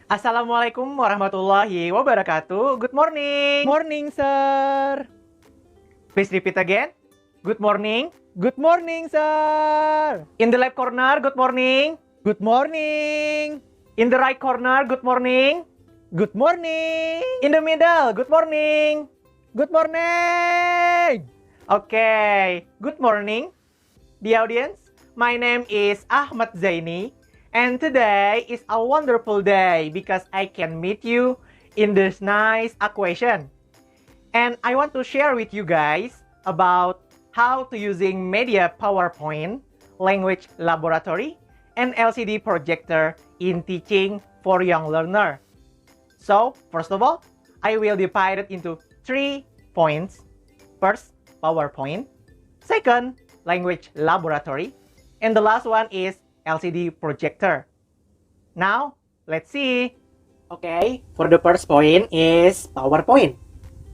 Assalamualaikum warahmatullahi wabarakatuh. Good morning. Morning, sir. Please repeat again. Good morning. Good morning, sir. In the left corner, good morning. Good morning. In the right corner, good morning. Good morning. In the middle, good morning. Good morning. Okay, good morning, the audience. My name is Ahmad Zaini, and today is a wonderful day because I can meet you in this nice occasion. And I want to share with you guys about how to using Media PowerPoint, Language Laboratory, and LCD projector in teaching for young learner. So, first of all, I will divide it into 3 points. First, PowerPoint. Second, Language Laboratory. And the last one is LCD projector. Now, let's see. Okay, for the first point is PowerPoint.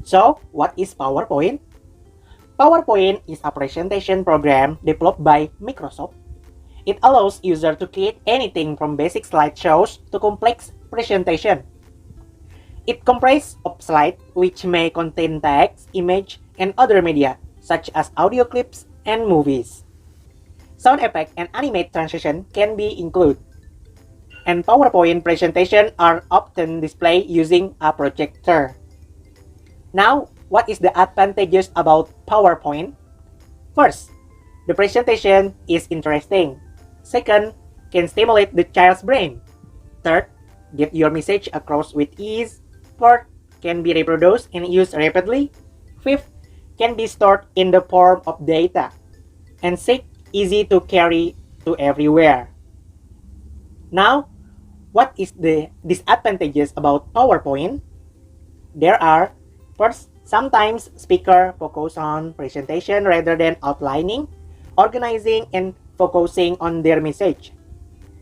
So, what is PowerPoint? PowerPoint is a presentation program developed by Microsoft. It allows users to create anything from basic slideshows to complex presentation. It comprises of slides which may contain text, image, and other media, such as audio clips and movies. Sound effect and animate transition can be included. And PowerPoint presentations are often displayed using a projector. Now, what is the advantages about PowerPoint? First, the presentation is interesting. Second, can stimulate the child's brain. Third, get your message across with ease. Fourth, can be reproduced and used rapidly. Fifth, can be stored in the form of data. And sixth, easy to carry to everywhere. Now, what is the disadvantages about PowerPoint? There are, first, sometimes speakers focus on presentation rather than outlining, organizing, and focusing on their message.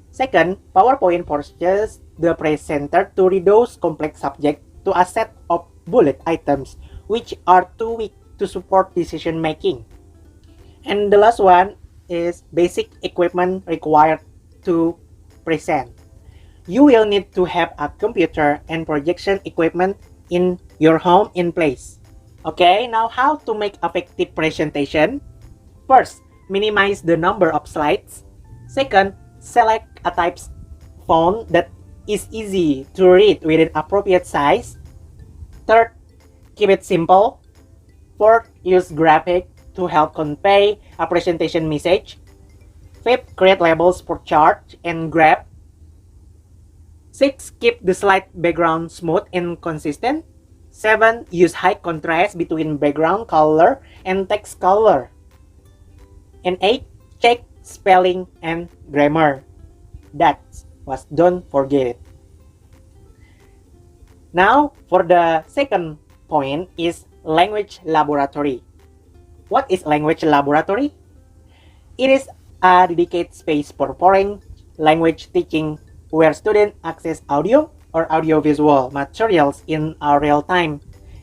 Second, PowerPoint forces the presenter to reduce complex subjects to a set of bullet items which are too weak to support decision making. And the last one is basic equipment required to present. You will need to have a computer and projection equipment in your home in place. Okay, now how to make effective presentation? First, minimize the number of slides. Second, select a type font that is easy to read with an appropriate size. Third, keep it simple. Fourth, use graphic to help convey a presentation message. Fifth, create labels for chart and graph. Six, keep the slide background smooth and consistent. 7. Use high contrast between background color and text color. And 8. Check spelling and grammar. That was don't forget it. Now, for the second point is language laboratory. What is language laboratory? It is a dedicated space for foreign language teaching where students access audio or audiovisual materials in a real time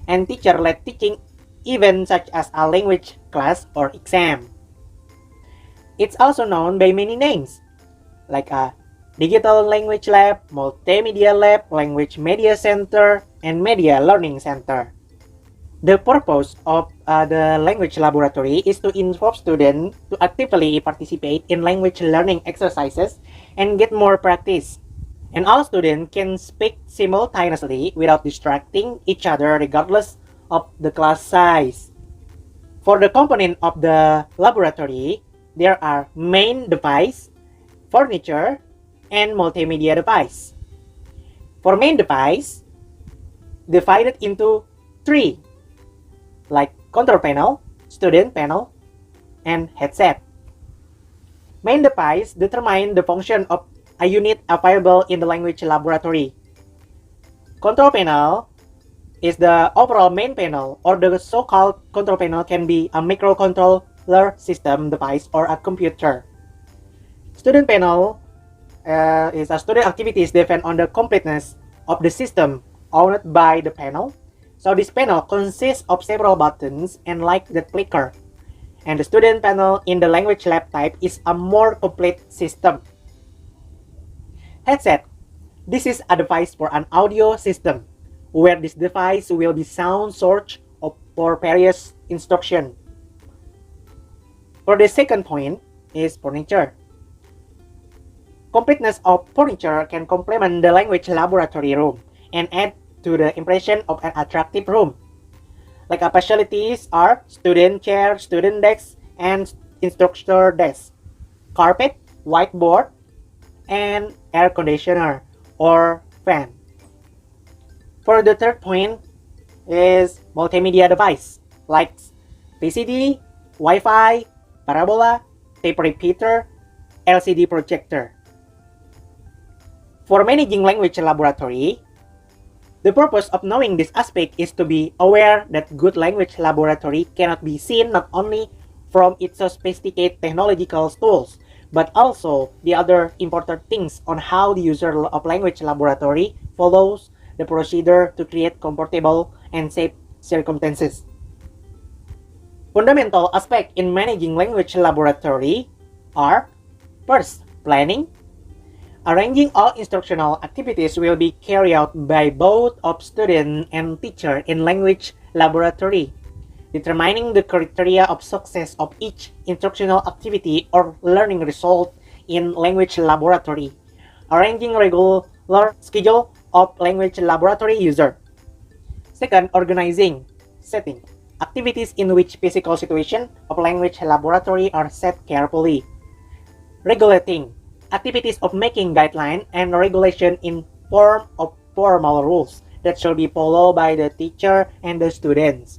and teacher-led teaching events such as a language class or exam. It's also known by many names like a digital language lab, multimedia lab, language media center, and media learning center. The purpose of the language laboratory is to involve students to actively participate in language learning exercises and get more practice. And all students can speak simultaneously without distracting each other regardless of the class size. For the component of the laboratory, there are main device, furniture, and multimedia device. For main device, divided into 3, like control panel, student panel, and headset. Main device determine the function of a unit available in the language laboratory. Control panel is the overall main panel, or the so-called control panel can be a microcontroller system device or a computer. Student panel is a student activities depend on the completeness of the system owned by the panel. So this panel consists of several buttons and lights that flicker. And the student panel in the language lab type is a more complete system. Headset. This is a device for an audio system, where this device will be sound source for various instruction. For the second point is furniture. Completeness of furniture can complement the language laboratory room and add to the impression of an attractive room. Like facilities are student chair, student desk, and instructor desk, carpet, whiteboard, and air conditioner or fan. For the third point is multimedia device like VCD, Wi-Fi, parabola, tape repeater, LCD projector. For managing language laboratory, the purpose of knowing this aspect is to be aware that good language laboratory cannot be seen not only from its sophisticated technological tools, but also the other important things on how the user of language laboratory follows the procedure to create comfortable and safe circumstances. Fundamental aspects in managing language laboratory are: first, planning. Arranging all instructional activities will be carried out by both of student and teacher in language laboratory. Determining the criteria of success of each instructional activity or learning result in language laboratory. Arranging regular schedule of language laboratory user. Second, organizing, setting. Activities in which physical situation of language laboratory are set carefully. Regulating. Activities of making guideline and regulation in form of formal rules that shall be followed by the teacher and the students.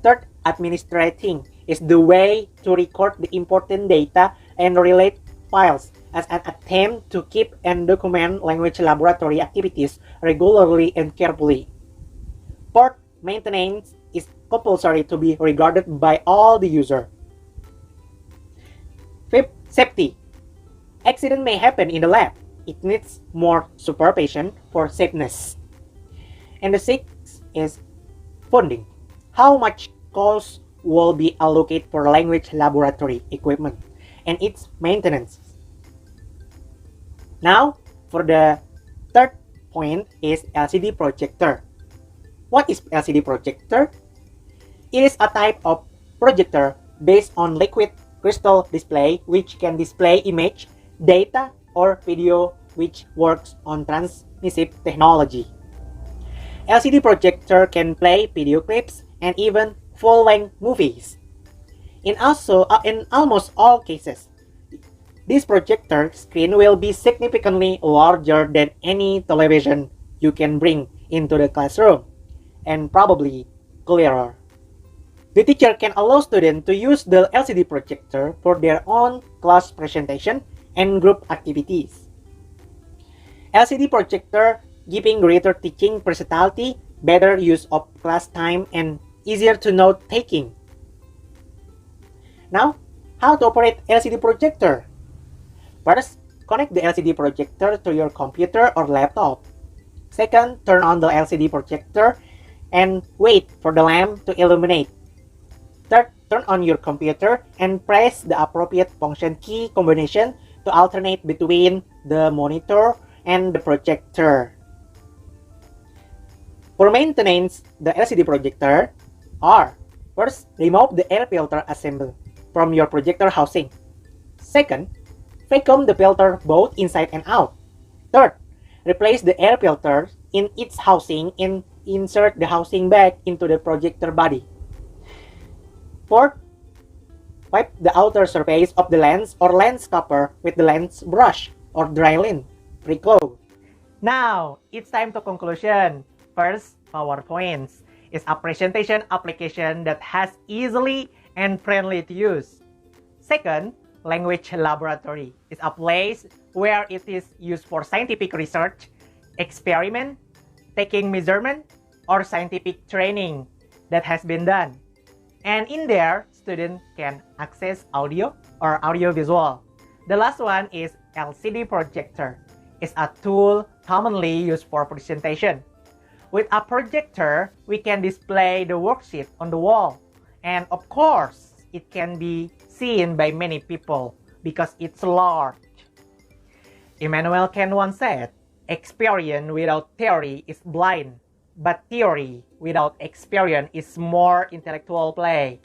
Third, administrating is the way to record the important data and relate files as an attempt to keep and document language laboratory activities regularly and carefully. Fourth, maintenance is compulsory to be regarded by all the user. Fifth, safety. Accident may happen in the lab. It needs more supervision for safeness. And the sixth is funding. How much cost will be allocated for language laboratory equipment and its maintenance. Now, for the third point is LCD projector. What is LCD projector? It is a type of projector based on liquid crystal display which can display image, data, or video which works on transmissive technology. LCD projector can play video clips and even full-length movies. In almost all cases, this projector screen will be significantly larger than any television you can bring into the classroom, and probably clearer. The teacher can allow students to use the LCD projector for their own class presentation and group activities. LCD projector giving greater teaching versatility, better use of class time, and easier to note taking. Now, how to operate LCD projector? First, connect the LCD projector to your computer or laptop. Second, turn on the LCD projector and wait for the lamp to illuminate. Third, turn on your computer and press the appropriate function key combination to alternate between the monitor and the projector. For maintenance the LCD projector are: first, remove the air filter assembly from your projector housing. Second, vacuum the filter both inside and out. Third, replace the air filter in its housing and insert the housing back into the projector body. Fourth, wipe the outer surface of the lens or lens cover with the lens brush or dry lint. Pre-close. Now, it's time to conclusion. First, PowerPoints is a presentation application that has easily and friendly to use. Second, language laboratory is a place where it is used for scientific research, experiment, taking measurement, or scientific training that has been done. And in there, students can access audio or audiovisual. The last one is LCD projector. It's a tool commonly used for presentation. With a projector, we can display the worksheet on the wall. And of course, it can be seen by many people because it's large. Immanuel Kant once said, Experience without theory is blind, but theory without experience is more intellectual play.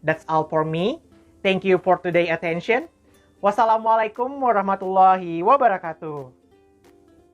That's all for me. Thank you for today's attention. Wassalamualaikum warahmatullahi wabarakatuh.